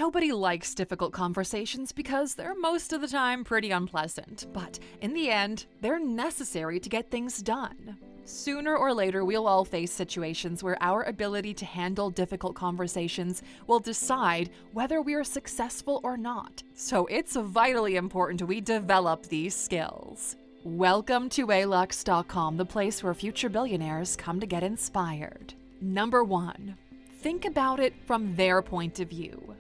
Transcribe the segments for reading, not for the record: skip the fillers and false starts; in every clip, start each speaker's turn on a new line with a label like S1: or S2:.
S1: Nobody likes difficult conversations because they're most of the time pretty unpleasant, but in the end, they're necessary to get things done. Sooner or later, we'll all face situations where our ability to handle difficult conversations will decide whether we are successful or not. So it's vitally important we develop these skills. Welcome to Alux.com, the place where future billionaires come to get inspired. Number 1. Think about it from their point of view.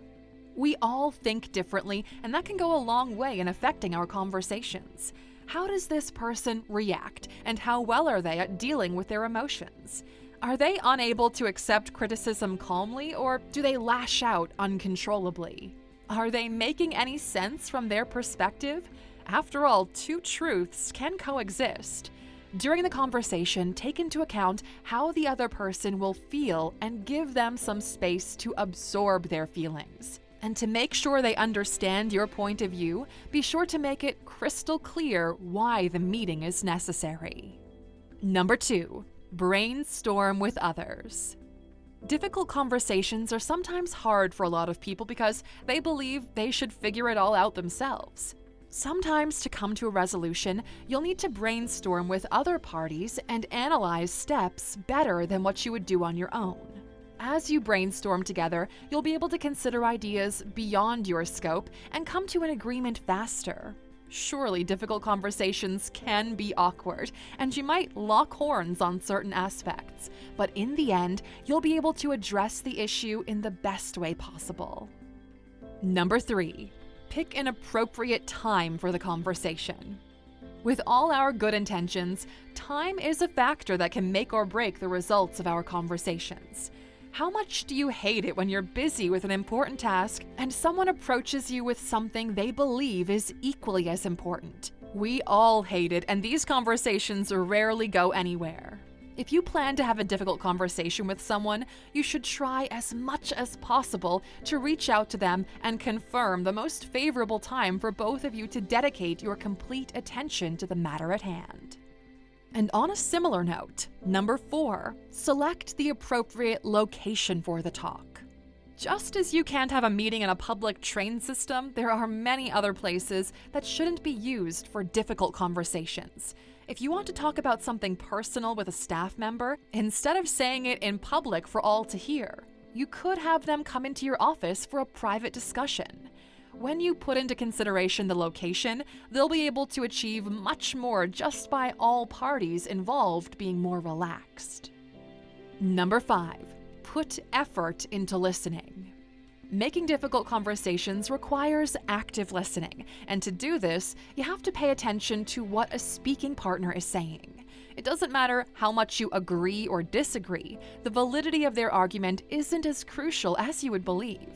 S1: We all think differently, and that can go a long way in affecting our conversations. How does this person react, and how well are they at dealing with their emotions? Are they unable to accept criticism calmly, or do they lash out uncontrollably? Are they making any sense from their perspective? After all, two truths can coexist. During the conversation, take into account how the other person will feel and give them some space to absorb their feelings. And to make sure they understand your point of view, be sure to make it crystal clear why the meeting is necessary. Number 2, brainstorm with others. Difficult conversations are sometimes hard for a lot of people because they believe they should figure it all out themselves. Sometimes to come to a resolution, you'll need to brainstorm with other parties and analyze steps better than what you would do on your own. As you brainstorm together, you'll be able to consider ideas beyond your scope and come to an agreement faster. Surely difficult conversations can be awkward, and you might lock horns on certain aspects, but in the end, you'll be able to address the issue in the best way possible. Number 3, pick an appropriate time for the conversation. With all our good intentions, time is a factor that can make or break the results of our conversations. How much do you hate it when you're busy with an important task and someone approaches you with something they believe is equally as important? We all hate it, and these conversations rarely go anywhere. If you plan to have a difficult conversation with someone, you should try as much as possible to reach out to them and confirm the most favorable time for both of you to dedicate your complete attention to the matter at hand. And on a similar note, number 4, select the appropriate location for the talk. Just as you can't have a meeting in a public train system, there are many other places that shouldn't be used for difficult conversations. If you want to talk about something personal with a staff member, instead of saying it in public for all to hear, you could have them come into your office for a private discussion. When you put into consideration the location, they'll be able to achieve much more just by all parties involved being more relaxed. Number 5, put effort into listening. Making difficult conversations requires active listening, and to do this, you have to pay attention to what a speaking partner is saying. It doesn't matter how much you agree or disagree, the validity of their argument isn't as crucial as you would believe.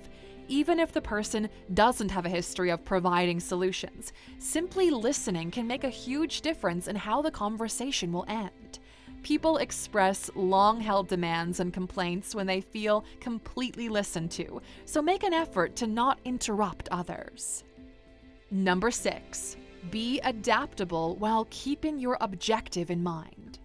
S1: Even if the person doesn't have a history of providing solutions, simply listening can make a huge difference in how the conversation will end. People express long-held demands and complaints when they feel completely listened to, so make an effort to not interrupt others. Number 6, be adaptable while keeping your objective in mind.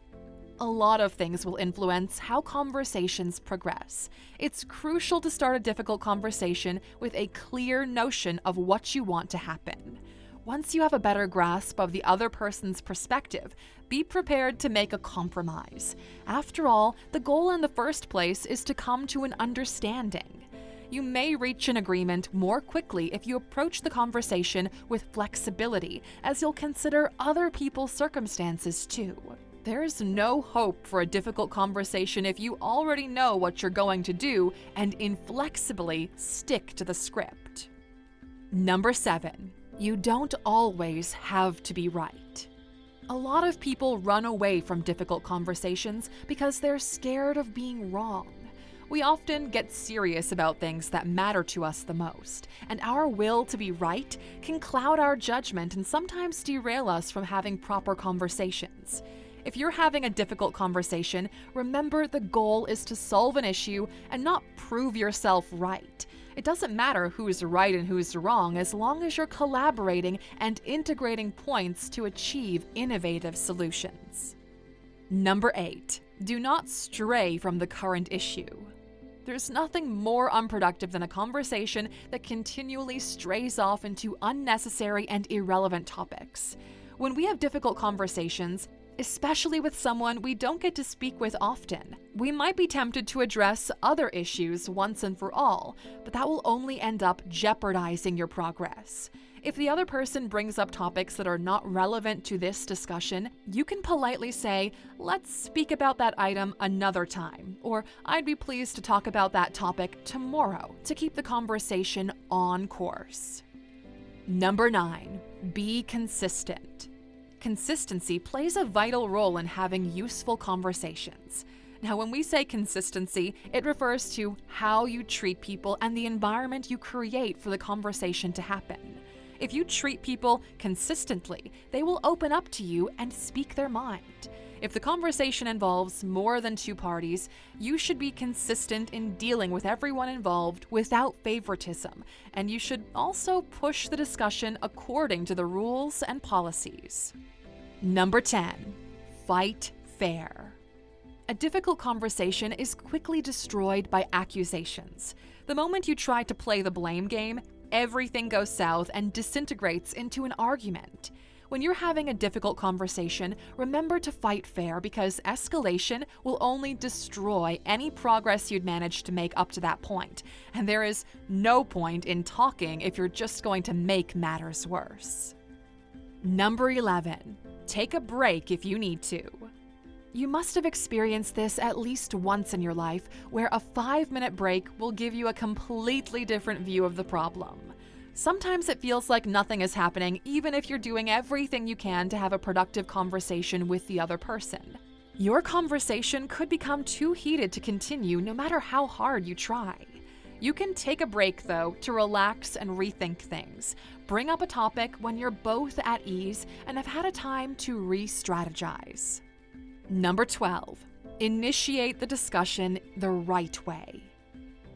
S1: A lot of things will influence how conversations progress. It's crucial to start a difficult conversation with a clear notion of what you want to happen. Once you have a better grasp of the other person's perspective, be prepared to make a compromise. After all, the goal in the first place is to come to an understanding. You may reach an agreement more quickly if you approach the conversation with flexibility, as you'll consider other people's circumstances too. There's no hope for a difficult conversation if you already know what you're going to do and inflexibly stick to the script. Number 7, you don't always have to be right. A lot of people run away from difficult conversations because they're scared of being wrong. We often get serious about things that matter to us the most, and our will to be right can cloud our judgment and sometimes derail us from having proper conversations. If you're having a difficult conversation, remember the goal is to solve an issue and not prove yourself right. It doesn't matter who's right and who's wrong as long as you're collaborating and integrating points to achieve innovative solutions. Number 8, do not stray from the current issue. There's nothing more unproductive than a conversation that continually strays off into unnecessary and irrelevant topics. When we have difficult conversations, especially with someone we don't get to speak with often, we might be tempted to address other issues once and for all, but that will only end up jeopardizing your progress. If the other person brings up topics that are not relevant to this discussion, you can politely say, "Let's speak about that item another time," or "I'd be pleased to talk about that topic tomorrow," to keep the conversation on course. Number 9, be consistent. Consistency plays a vital role in having useful conversations. Now, when we say consistency, it refers to how you treat people and the environment you create for the conversation to happen. If you treat people consistently, they will open up to you and speak their mind. If the conversation involves more than 2 parties, you should be consistent in dealing with everyone involved without favoritism, and you should also push the discussion according to the rules and policies. Number 10, fight fair. A difficult conversation is quickly destroyed by accusations. The moment you try to play the blame game, everything goes south and disintegrates into an argument. When you're having a difficult conversation, remember to fight fair, because escalation will only destroy any progress you'd managed to make up to that point, and there is no point in talking if you're just going to make matters worse. Number 11, take a break if you need to. You must have experienced this at least once in your life, where a 5-minute break will give you a completely different view of the problem. Sometimes it feels like nothing is happening, even if you're doing everything you can to have a productive conversation with the other person. Your conversation could become too heated to continue no matter how hard you try. You can take a break, though, to relax and rethink things. Bring up a topic when you're both at ease and have had a time to re-strategize. Number 12, initiate the discussion the right way.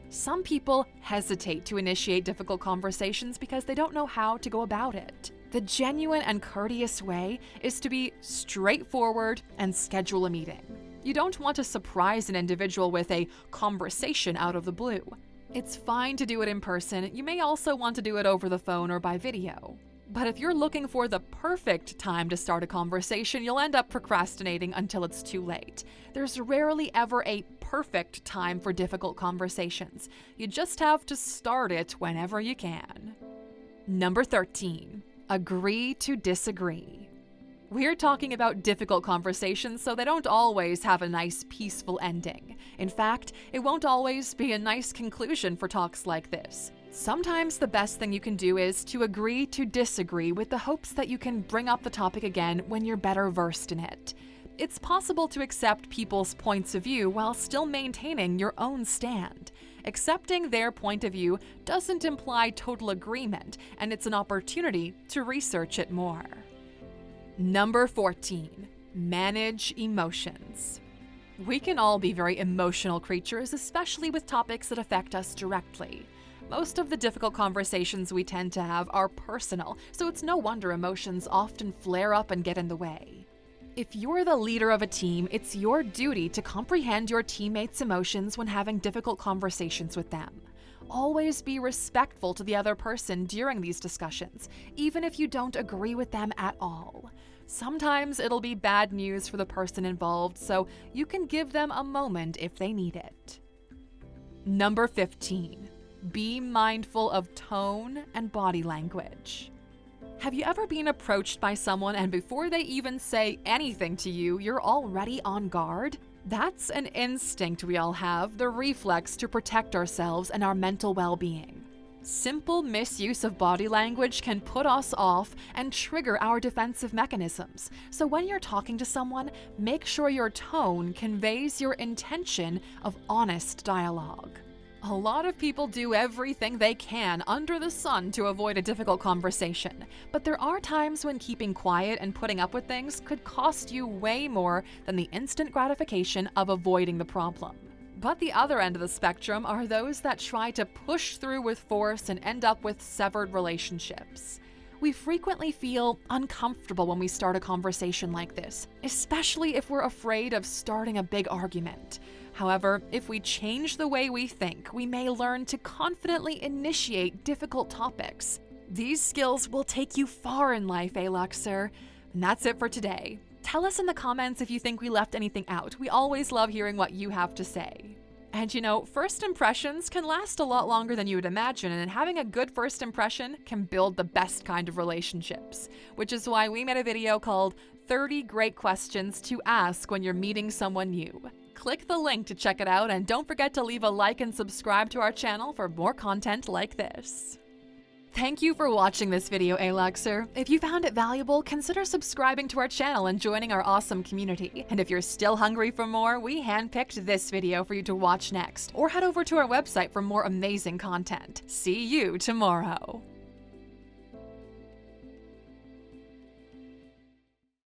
S1: Some people hesitate to initiate difficult conversations because they don't know how to go about it. The genuine and courteous way is to be straightforward and schedule a meeting. You don't want to surprise an individual with a conversation out of the blue. It's fine to do it in person. You may also want to do it over the phone or by video. But if you're looking for the perfect time to start a conversation, you'll end up procrastinating until it's too late. There's rarely ever a perfect time for difficult conversations. You just have to start it whenever you can. Number 13, agree to disagree. We're talking about difficult conversations, so they don't always have a nice, peaceful ending. In fact, it won't always be a nice conclusion for talks like this. Sometimes the best thing you can do is to agree to disagree with the hopes that you can bring up the topic again when you're better versed in it. It's possible to accept people's points of view while still maintaining your own stand. Accepting their point of view doesn't imply total agreement, and it's an opportunity to research it more. Number 14, manage emotions. We can all be very emotional creatures, especially with topics that affect us directly. Most of the difficult conversations we tend to have are personal, so it's no wonder emotions often flare up and get in the way. If you're the leader of a team, it's your duty to comprehend your teammates' emotions when having difficult conversations with them. Always be respectful to the other person during these discussions, even if you don't agree with them at all. Sometimes it'll be bad news for the person involved, so you can give them a moment if they need it. Number 15. Be mindful of tone and body language. Have you ever been approached by someone and before they even say anything to you, you're already on guard? That's an instinct we all have, the reflex to protect ourselves and our mental well-being. Simple misuse of body language can put us off and trigger our defensive mechanisms. So when you're talking to someone, make sure your tone conveys your intention of honest dialogue. A lot of people do everything they can under the sun to avoid a difficult conversation, but there are times when keeping quiet and putting up with things could cost you way more than the instant gratification of avoiding the problem. But the other end of the spectrum are those that try to push through with force and end up with severed relationships. We frequently feel uncomfortable when we start a conversation like this, especially if we're afraid of starting a big argument. However, if we change the way we think, we may learn to confidently initiate difficult topics. These skills will take you far in life, Aluxer. And that's it for today. Tell us in the comments if you think we left anything out. We always love hearing what you have to say. And you know, first impressions can last a lot longer than you would imagine, and having a good first impression can build the best kind of relationships. Which is why we made a video called 30 Great Questions to Ask When You're Meeting Someone New. Click the link to check it out, and don't forget to leave a like and subscribe to our channel for more content like this. Thank you for watching this video, Aluxer. If you found it valuable, consider subscribing to our channel and joining our awesome community. And if you're still hungry for more, we handpicked this video for you to watch next, or head over to our website for more amazing content. See you tomorrow.